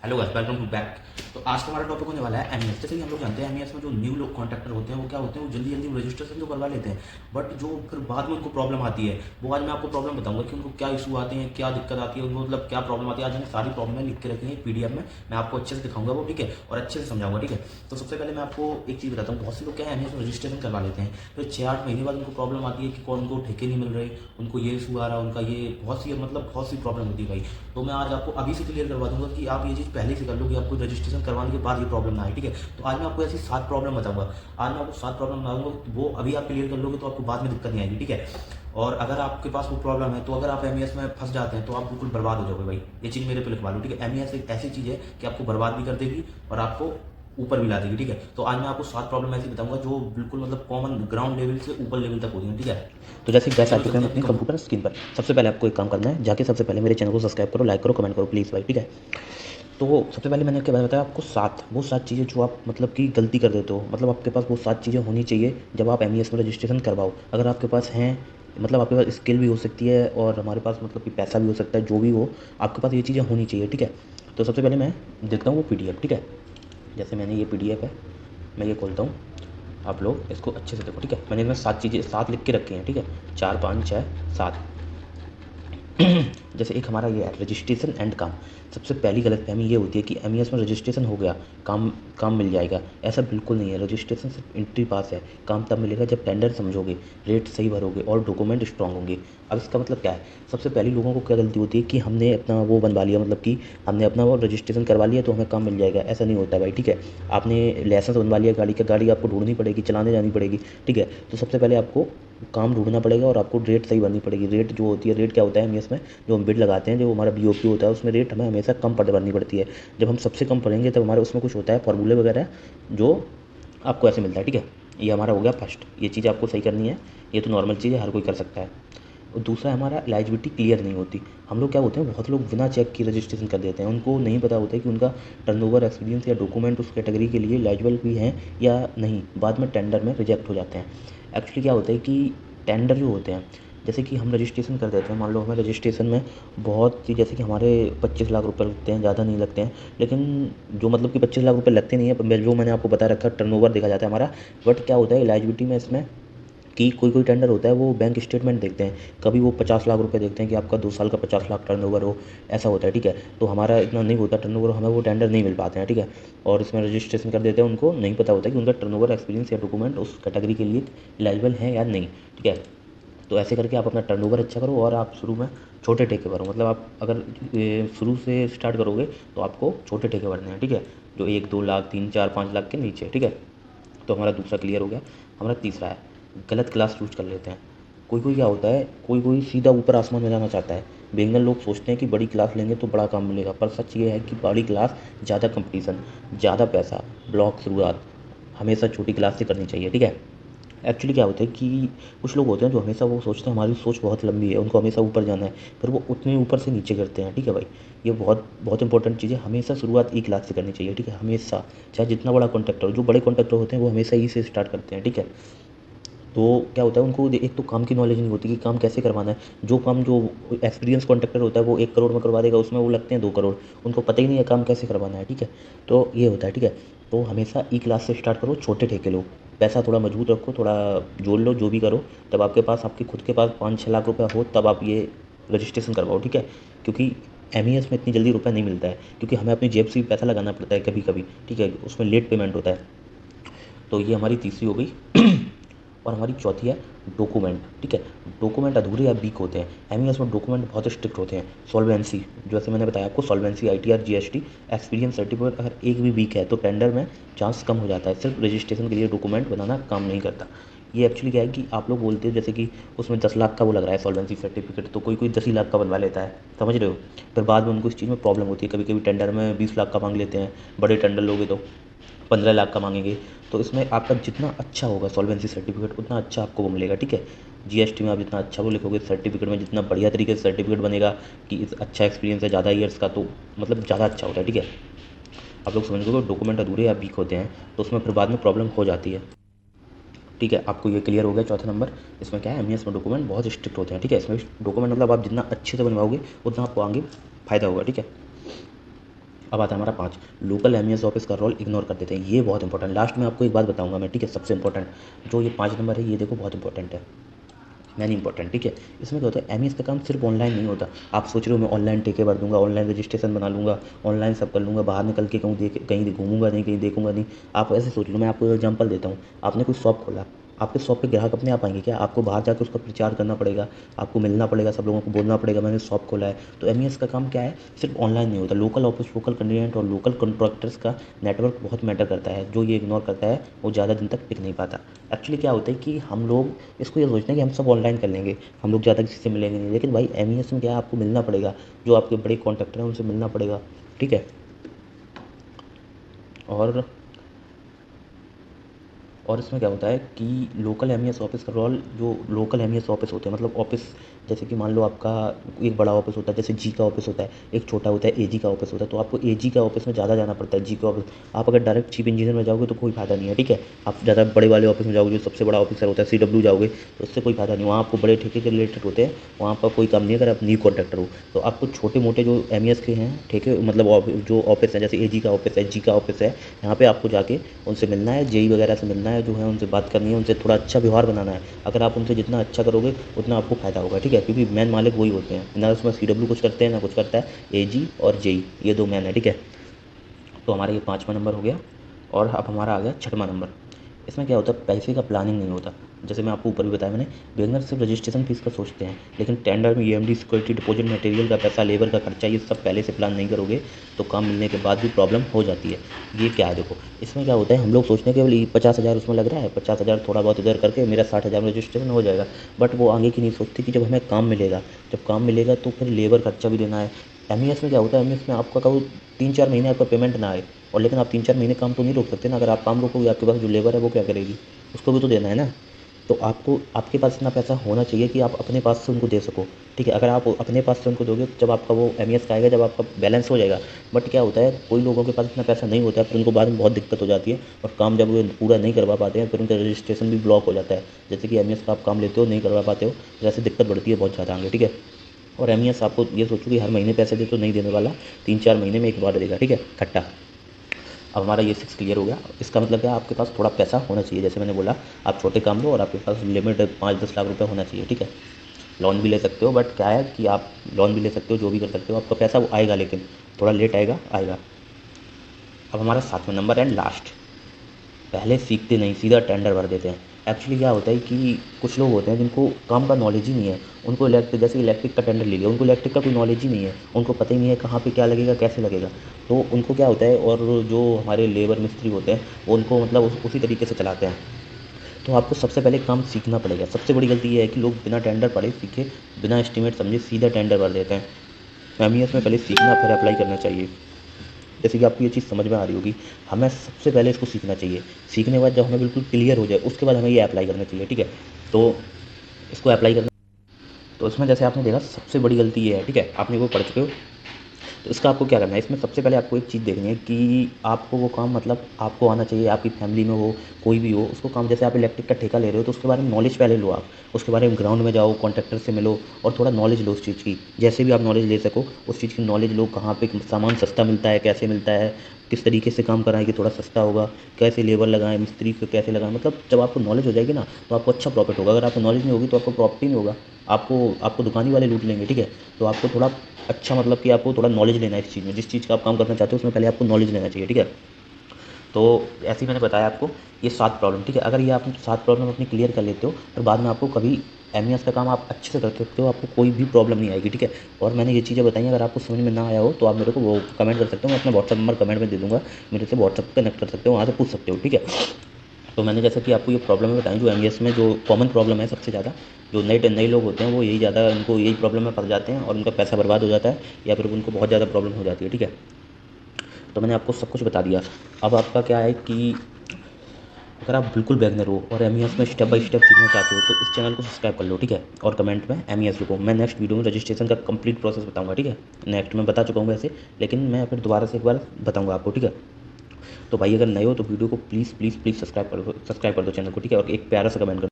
Hello guys, welcome to back. तो आज का हमारा टॉपिक होने वाला है एमईएस। जैसे कि हम लोग जानते हैं एमईएस में जो न्यू लोग कॉन्ट्रैक्टर होते हैं वो क्या होते हैं, वो जल्दी जल्दी रजिस्ट्रेशन तो करवा लेते हैं, बट जो फिर बाद में उनको प्रॉब्लम आती है वो आज मैं आपको प्रॉब्लम बताऊंगा कि उनको क्या इशू आते हैं, क्या दिक्कत आती है, उनको मतलब क्या प्रॉब्लम आती है। आज मैंने सारी प्रॉब्लम लिख के रखी है पीडीएफ में, मैं आपको अच्छे से दिखाऊंगा वो, ठीक है, और अच्छे से समझाऊंगा, ठीक है। तो सबसे पहले मैं आपको एक चीज़ बताता हूँ, बहुत से लोग क्या है एमईएस में रजिस्ट्रेशन करवा लेते हैं, फिर 6-8 महीने बाद उनको प्रॉब्लम आती है कि कौन उनको ठेके नहीं मिल रहे, उनको ये इशू आ रहा है, उनका ये बहुत सी प्रॉब्लम होती है भाई। तो मैं आज आपको अभी से क्लियर करवा दूंगा कि आप ये चीज़ पहले से कर लो कि आपको रजिस्ट्रेशन करवाने के बाद ये प्रॉब्लम ना आए, ठीक है। तो आज मैं आपको ऐसी 7 प्रॉब्लम बताऊंगा। आज मैं आपको 7 प्रॉब्लम बताऊंगा, वो अभी आप क्लियर कर लोगे तो आपको बाद में दिक्कत नहीं आएगी, ठीक है। और अगर आपके पास वो प्रॉब्लम है तो अगर आप एमईएस में फंस जाते हैं तो आप बिल्कुल बर्बाद हो जाओगे भाई। ये चीज़ मेरे पे लिखवा लो, ठीक है। एमईएस एक ऐसी चीज़ है कि आपको बर्बाद भी कर देगी और आपको ऊपर भी ला देगी, ठीक है। तो आज मैं आपको 7 प्रॉब्लम ऐसी बताऊंगा जो बिल्कुल मतलब कॉमन ग्राउंड लेवल से ऊपर लेवल तक होती है, ठीक है। तो जैसे गैस आ चलो चुके चलते हैं हैं अपनी अपनी कंप्यूटर स्क्रीन पर। सबसे पहले आपको एक काम करना है, जाके सबसे पहले मेरे चैनल को सब्सक्राइब करो, लाइक करो, कमेंट करो प्लीज़ भाई, ठीक है। तो सबसे पहले मैंने क्या बताया आपको, 7 वो 7 चीज़ें जो आप मतलब कि गलती कर देते हो। मतलब आपके पास वो 7 चीज़ें होनी चाहिए जब आप एमईएस में रजिस्ट्रेशन करवाओ। अगर आपके पास हैं, मतलब आपके पास स्किल भी हो सकती है और हमारे पास मतलब कि पैसा भी हो सकता है, जो भी हो आपके पास ये चीज़ें होनी चाहिए, ठीक है। तो सबसे पहले मैं देखता हूँ वो पीडीएफ, ठीक है। जैसे मैंने ये पीडीएफ है, मैं ये खोलता हूँ, आप लोग इसको अच्छे से देखो, ठीक है। मैंने इसमें 7 चीज़ें 7 लिख के रखी हैं, ठीक है। 4 5 6 7। जैसे एक हमारा ये है रजिस्ट्रेशन एंड काम। सबसे पहली गलतफहमी ये होती है कि एमईएस में रजिस्ट्रेशन हो गया, काम काम मिल जाएगा। ऐसा बिल्कुल नहीं है। रजिस्ट्रेशन सिर्फ एंट्री पास है, काम तब मिलेगा जब टेंडर समझोगे, रेट सही भरोगे और डॉक्यूमेंट स्ट्रांग होंगे। अब इसका मतलब क्या है, सबसे पहली लोगों को क्या गलती होती है कि हमने अपना वो बनवा लिया, मतलब कि हमने अपना वो रजिस्ट्रेशन करवा लिया तो हमें काम मिल जाएगा। ऐसा नहीं होता भाई, ठीक है। आपने लाइसेंस बनवा लिया गाड़ी का, गाड़ी आपको ढूंढनी पड़ेगी, चलाने जानी पड़ेगी, ठीक है। तो सबसे पहले आपको काम ढूंढना पड़ेगा और आपको रेट सही भरनी पड़ेगी। रेट जो होती है, रेट क्या होता है एमईएस में, जो हम बिड लगाते हैं, जो हमारा बीओपी होता है, उसमें रेट हमें हमेशा कम भरनी पड़ती है। जब हम सबसे कम भरेंगे तब हमारे उसमें कुछ होता है फॉर्मूले वगैरह, जो आपको ऐसे मिलता है, ठीक है। ये हमारा हो गया फर्स्ट, ये चीज़ आपको सही करनी है। ये तो नॉर्मल चीज़ है, हर कोई कर सकता है। और दूसरा हमारा एलिजिबिलिटी क्लियर नहीं होती। हम लोग क्या होते हैं, बहुत लोग बिना चेक की रजिस्ट्रेशन कर देते हैं। उनको नहीं पता होता है कि उनका टर्नओवर, एक्सपीरियंस या डॉक्यूमेंट उस कैटेगरी के लिए एलिजिबल भी हैं या नहीं। बाद में टेंडर में रिजेक्ट हो जाते हैं। एक्चुअली क्या होता है कि टेंडर जो होते हैं, जैसे कि हम रजिस्ट्रेशन कर देते हैं, मान लो हमें रजिस्ट्रेशन में बहुत सी, जैसे कि हमारे 25 लाख रुपए लगते हैं, ज़्यादा नहीं लगते हैं, लेकिन जो मतलब कि 25 लाख रुपए लगते नहीं है, जो मैंने आपको बता रखा है टर्नओवर देखा जाता है हमारा। बट क्या होता है एलिजिबिलिटी में इसमें कि कोई कोई टेंडर होता है वो बैंक स्टेटमेंट देखते हैं, कभी वो 50 लाख रुपए देखते हैं कि आपका 2 साल का 50 लाख टर्नओवर हो, ऐसा होता है, ठीक है। तो हमारा इतना नहीं होता टर्नओवर, हमें वो टेंडर नहीं मिल पाते हैं, ठीक है। और इसमें रजिस्ट्रेशन कर देते हैं, उनको नहीं पता होता कि उनका टर्नओवर, एक्सपीरियंस या डॉक्यूमेंट उस कैटेगरी के लिए एलिजिबल है या नहीं, ठीक है। तो ऐसे करके आप अपना टर्नओवर अच्छा करो और आप शुरू में छोटे ठेके भरो। मतलब आप अगर शुरू से स्टार्ट करोगे तो आपको छोटे ठेके भरने हैं, ठीक है, जो 1-2 लाख 3-4-5 लाख के नीचे, ठीक है। तो हमारा दूसरा क्लियर हो गया। हमारा तीसरा है, गलत क्लास चूज कर लेते हैं। कोई कोई क्या होता है, कोई कोई सीधा ऊपर आसमान में जाना चाहता है। बेंगल लोग सोचते हैं कि बड़ी क्लास लेंगे तो बड़ा काम मिलेगा, पर सच ये है कि बड़ी क्लास ज़्यादा कंपटीशन, ज़्यादा पैसा, ब्लॉक शुरुआत हमेशा छोटी क्लास से करनी चाहिए, ठीक है। एक्चुअली क्या होता है कि कुछ लोग होते हैं जो हमेशा वो सोचते हैं हमारी सोच बहुत लंबी है, उनको हमेशा ऊपर जाना है, फिर वो उतने ऊपर से नीचे गिरते हैं, ठीक है भाई। ये बहुत बहुत इंपॉर्टेंट चीज़ है। हमेशा शुरुआत ई क्लास से करनी चाहिए, ठीक है, हमेशा। चाहे जितना बड़ा कॉन्ट्रैक्टर हो, जो बड़े कॉन्ट्रैक्टर होते हैं वो हमेशा ई से स्टार्ट करते हैं, ठीक है। तो क्या होता है, उनको एक तो काम की नॉलेज नहीं होती कि काम कैसे करवाना है। जो काम जो एक्सपीरियंस कॉन्ट्रैक्टर होता है वो 1 करोड़ में करवा देगा, उसमें वो लगते हैं 2 करोड़। उनको पता ही नहीं है काम कैसे करवाना है, ठीक है। तो ये होता है, ठीक है। तो हमेशा ई क्लास से स्टार्ट करो, छोटे ठेके लो, पैसा थोड़ा मजबूत रखो, थोड़ा जोड़ लो, जो भी करो। तब आपके पास, आपके खुद के पास 5-6 लाख रुपया हो तब आप ये रजिस्ट्रेशन करवाओ, ठीक है। क्योंकि एमईएस में इतनी जल्दी रुपया नहीं मिलता है, क्योंकि हमें अपनी जेब से भी पैसा लगाना पड़ता है कभी कभी, ठीक है, उसमें लेट पेमेंट होता है। तो ये हमारी तीसरी हो गई। और हमारी चौथी है डॉक्यूमेंट, ठीक है। डॉक्यूमेंट अधूरे या वीक होते हैं। एमईएस में डॉक्यूमेंट बहुत स्ट्रिक्ट होते हैं। सॉल्वेंसी, जैसे मैंने बताया आपको, solvency, ITR, GST, experience certificate, अगर एक भी वीक है तो टेंडर में चांस कम हो जाता है। सिर्फ रजिस्ट्रेशन के लिए डॉक्यूमेंट बनाना काम नहीं करता। ये एक्चुअली क्या है कि आप लोग बोलते हो जैसे कि उसमें 10 लाख का वो लग रहा है सॉल्वेंसी सर्टिफिकेट, तो कोई कोई 10 ही लाख का बनवा लेता है, समझ रहे हो। फिर बाद में उनको इस चीज़ में प्रॉब्लम होती है, कभी कभी टेंडर में 20 लाख का मांग लेते हैं, बड़े टेंडर लोगे तो 15 लाख का मांगेंगे। तो इसमें आपका जितना अच्छा होगा सॉल्वेंसी सर्टिफिकेट, उतना अच्छा आपको वो मिलेगा, ठीक है। जीएसटी में आप जितना अच्छा वो लिखोगे, सर्टिफिकेट में जितना बढ़िया तरीके से सर्टिफिकेट बनेगा कि अच्छा एक्सपीरियंस है ज़्यादा ईयर्स का, तो मतलब ज़्यादा अच्छा होता है, ठीक है। आप लोग समझ गए, डॉक्यूमेंट अधूरे या वीक होते हैं तो उसमें फिर बाद में प्रॉब्लम हो जाती है, ठीक है। आपको ये क्लियर हो गया चौथा नंबर। इसमें क्या है, एमईएस में डॉक्यूमेंट बहुत स्ट्रिक्ट होते हैं, ठीक है। इसमें डॉक्यूमेंट मतलब आप जितना अच्छे से बनवाओगे उतना आपको आगे फ़ायदा होगा, ठीक है। अब आता है हमारा 5, लोकल एमईएस ऑफिस का रोल इग्नोर कर देते हैं। ये बहुत इंपॉर्टेंट, लास्ट में आपको एक बात बताऊंगा मैं, ठीक है। सबसे इंपॉर्टेंट जो ये 5 नंबर है, ये देखो बहुत इंपॉर्टेंट है, मैन इंपॉर्टेंट, ठीक है। इसमें क्या होता है, एमईएस का काम सिर्फ ऑनलाइन नहीं होता। आप सोच रहे हो मैं ऑनलाइन टिके भर दूंगा, ऑनलाइन रजिस्ट्रेशन बना लूँगा, ऑनलाइन सब कर लूँगा, बाहर निकल के कहीं घूमूंगा नहीं, कहीं देखूंगा नहीं। आप ऐसे सोच लो, मैं आपको एग्जांपल देता हूँ। आपने कोई शॉप खोला, आपके शॉप पे ग्राहक अपने आप आएंगे क्या? आपको बाहर जाकर उसका प्रचार करना पड़ेगा, आपको मिलना पड़ेगा, सब लोगों को बोलना पड़ेगा मैंने शॉप खोला है। तो एमईएस का काम क्या है, सिर्फ ऑनलाइन नहीं होता। लोकल ऑफिस, लोकल कंटेनेंट और लोकल कॉन्ट्रैक्टर्स का नेटवर्क बहुत मैटर करता है। जो ये इग्नोर करता है वो ज़्यादा दिन तक टिक नहीं पाता। एक्चुअली क्या होता है कि हम लोग इसको ये सोचते हैं कि हम सब ऑनलाइन कर लेंगे, हम लोग ज़्यादा किसी से मिलेंगे नहीं, लेकिन भाई एमईएस में क्या है, आपको मिलना पड़ेगा, जो आपके बड़े कॉन्ट्रैक्टर हैं उनसे मिलना पड़ेगा, ठीक है। और इसमें क्या होता है कि लोकल एमईएस ऑफिस का रोल, जो लोकल एमईएस ऑफिस होते हैं, मतलब ऑफिस, जैसे कि मान लो आपका एक बड़ा ऑफिस होता है, जैसे जी का ऑफिस होता है, एक छोटा होता है एजी का ऑफिस होता है। तो आपको एजी का ऑफिस में ज़्यादा जाना पड़ता है, जी का ऑफिस। आप अगर डायरेक्ट चीफ इंजीनियर में जाओगे तो कोई फायदा नहीं है, ठीक है। आप ज़्यादा बड़े वाले ऑफिस में जाओगे, जो सबसे बड़ा ऑफिसर होता है, सीडब्ल्यू जाओगे, तो उससे कोई फायदा नहीं। वहाँ आपको बड़े ठेके के रिलेटेड होते हैं, वहाँ पर कोई काम नहीं है अगर आप न्यू कॉन्ट्रैक्टर हो। तो आपको छोटे मोटे जो एमईएस के हैं ठेके, मतलब जो ऑफिस है, जैसे एजी का ऑफिस है, जी का ऑफिस है, यहाँ पे आपको जाके उनसे मिलना है, जेई वगैरह से मिलना है, जो है उनसे बात करनी है, उनसे थोड़ा अच्छा व्यवहार बनाना है। अगर आप उनसे जितना अच्छा करोगे उतना आपको फ़ायदा होगा, ठीक है। क्योंकि मैन मालिक वही होते हैं, ना उसमें सीडब्ल्यू कुछ करते हैं ना कुछ करता है, एजी और जेई, ये 2 मैन है, ठीक है। तो हमारा ये 5वां नंबर हो गया। और अब हमारा आ गया 6वां नंबर। इसमें क्या होता है, पैसे का प्लानिंग नहीं होता। जैसे मैं आपको ऊपर भी बताया मैंने, बिगनर सिर्फ रजिस्ट्रेशन फीस का सोचते हैं, लेकिन टेंडर में ईएमडी, सिक्योरिटी डिपॉजिट, मटेरियल का पैसा, लेबर का खर्चा, ये सब पहले से प्लान नहीं करोगे तो काम मिलने के बाद भी प्रॉब्लम हो जाती है। ये क्या है देखो, इसमें क्या होता है, हम लोग सोचते हैं केवल 50,000 उसमें लग रहा है, 50,000 थोड़ा बहुत इधर करके मेरा 60,000 में रजिस्ट्रेशन हो जाएगा। बट वो आगे की नहीं सोचती कि जब हमें काम मिलेगा, जब काम मिलेगा तो फिर लेबर खर्चा भी देना है। एमईएस में क्या होता है, एमईएस में आपका कब 3-4 महीने आपका पेमेंट ना आए, और लेकिन आप 3-4 महीने काम तो नहीं रोक सकते ना। अगर आप काम रोकोगे, आपके पास जो लेबर है वो क्या करेगी, उसको भी तो देना है ना। तो आपको आपके पास इतना पैसा होना चाहिए कि आप अपने पास से उनको दे सको, ठीक है। अगर आप अपने पास से उनको दोगे, तो जब आपका वो एमईएस का आएगा, जब आपका बैलेंस हो जाएगा। बट क्या होता है, कोई लोगों के पास इतना पैसा नहीं होता है, फिर उनको बाद में बहुत दिक्कत हो जाती है, और काम जब वो पूरा नहीं करवा पाते हैं, फिर उनका रजिस्ट्रेशन भी ब्लॉक हो जाता है। जैसे कि एमईएस का आप काम लेते हो, नहीं करवा पाते हो, जैसे दिक्कत बढ़ती है बहुत ज़्यादा आगे, ठीक है। और एमईएस आपको ये सोचो कि हर महीने पैसे दे तो नहीं देने वाला, 3-4 महीने में एक बार देगा, ठीक है, खट्टा। अब हमारा ये 6 क्लियर हो गया। इसका मतलब क्या है, आपके पास थोड़ा पैसा होना चाहिए। जैसे मैंने बोला, आप छोटे काम लो और आपके पास लिमिट 5-10 लाख रुपए होना चाहिए, ठीक है। लोन भी ले सकते हो, बट क्या है कि आप लोन भी ले सकते हो, जो भी कर सकते हो, आपका पैसा वो आएगा, लेकिन थोड़ा लेट आएगा, आएगा। अब हमारा 7वां नंबर एंड लास्ट, पहले सीखते नहीं, सीधा टेंडर भर देते हैं। एक्चुअली क्या होता है कि कुछ लोग होते हैं जिनको काम का नॉलेज ही नहीं है। उनको जैसे इलेक्ट्रिक का टेंडर ले लिया, उनको इलेक्ट्रिक का कोई नॉलेज ही नहीं है, उनको पता ही नहीं है कहाँ पे क्या लगेगा, कैसे लगेगा। तो उनको क्या होता है, और जो हमारे लेबर मिस्त्री होते हैं वो उनको मतलब उसी तरीके से चलाते हैं। तो आपको सबसे पहले काम सीखना पड़ेगा। सबसे बड़ी गलती ये है कि लोग बिना टेंडर पढ़े सीखे, बिना एस्टिमेट समझे सीधा टेंडर भर देते हैं। एमईएस में पहले सीखना फिर अप्लाई करना चाहिए। जैसे कि आपको ये चीज़ समझ में आ रही होगी, हमें सबसे पहले इसको सीखना चाहिए। सीखने के बाद जब हमें बिल्कुल क्लियर हो जाए, उसके बाद हमें ये अप्लाई करना चाहिए, ठीक है। तो इसको अप्लाई करना, तो इसमें जैसे आपने देखा सबसे बड़ी गलती ये है, ठीक है, आपने वो पढ़ चुके हो। तो इसका आपको क्या करना है, इसमें सबसे पहले आपको एक चीज़ देखनी है कि आपको वो काम मतलब आपको आना चाहिए। आपकी फैमिली में हो, कोई भी हो, उसको काम, जैसे आप इलेक्ट्रिक का ठेका ले रहे हो तो उसके बारे में नॉलेज पहले लो। आप उसके बारे में ग्राउंड में जाओ, कॉन्ट्रैक्टर से मिलो और थोड़ा नॉलेज लो उस चीज़ की। जैसे भी आप नॉलेज ले सको उस चीज़ की नॉलेज लो, कहाँ पे सामान सस्ता मिलता है, कैसे मिलता है, किस तरीके से काम कराएं कि थोड़ा सस्ता होगा, कैसे लेबर लगाएं, मिस्त्री को कैसे लगाएं। मतलब जब आपको नॉलेज हो जाएगी ना, तो आपको अच्छा प्रॉफिट होगा। अगर आपको नॉलेज नहीं होगी तो आपको प्रॉफिट ही नहीं होगा, आपको दुकानी वाले लूट लेंगे, ठीक है। तो आपको थोड़ा अच्छा, मतलब कि आपको थोड़ा नॉलेज लेना है इस चीज़ में, जिस चीज़ का आप काम करना चाहते हो उसमें पहले आपको नॉलेज लेना चाहिए, ठीक है। तो ऐसे ही मैंने बताया आपको ये 7 प्रॉब्लम, ठीक है। अगर ये आप 7 प्रॉब्लम अपनी क्लियर कर लेते हो, फिर बाद में आपको कभी एमईएस का काम आप अच्छे से कर सकते हो, आपको कोई भी प्रॉब्लम नहीं आएगी, ठीक है। और मैंने ये चीज़ें बताई, अगर आपको समझ में ना आया हो तो आप मेरे को वो कमेंट कर सकते हो, मैं अपना व्हाट्सअप नंबर कमेंट में दे दूँगा, मेरे से व्हाट्सअप कनेक्ट कर सकते हो, वहाँ से पूछ सकते हो, ठीक है। तो मैंने जैसा कि आपको ये प्रॉब्लम बताई, जो एमईएस में जो कॉमन प्रॉब्लम है सबसे ज़्यादा, जो नए लोग होते हैं वो यही ज़्यादा, उनको यही प्रॉब्लम में फंस जाते हैं और उनका पैसा बर्बाद हो जाता है, या फिर उनको बहुत ज़्यादा प्रॉब्लम हो जाती है, ठीक है। तो मैंने आपको सब कुछ बता दिया। अब आपका क्या है कि अगर आप बिल्कुल बिगिनर हो और एमईएस में स्टेप बाय स्टेप सीखना चाहते हो, तो इस चैनल को सब्सक्राइब कर लो, ठीक है। और कमेंट में एमईएस लिखो। मैं नेक्स्ट वीडियो में रजिस्ट्रेशन का कंप्लीट प्रोसेस बताऊंगा, ठीक है। नेक्स्ट में बता चुका हूँ वैसे, लेकिन मैं फिर दोबारा से एक बार बताऊंगा आपको, ठीक है। तो भाई अगर नए हो तो वीडियो को प्लीज़ प्लीज़ प्लीज़ सब्सक्राइब कर दो चैनल को, ठीक है। और एक प्यारा सा कमेंट कर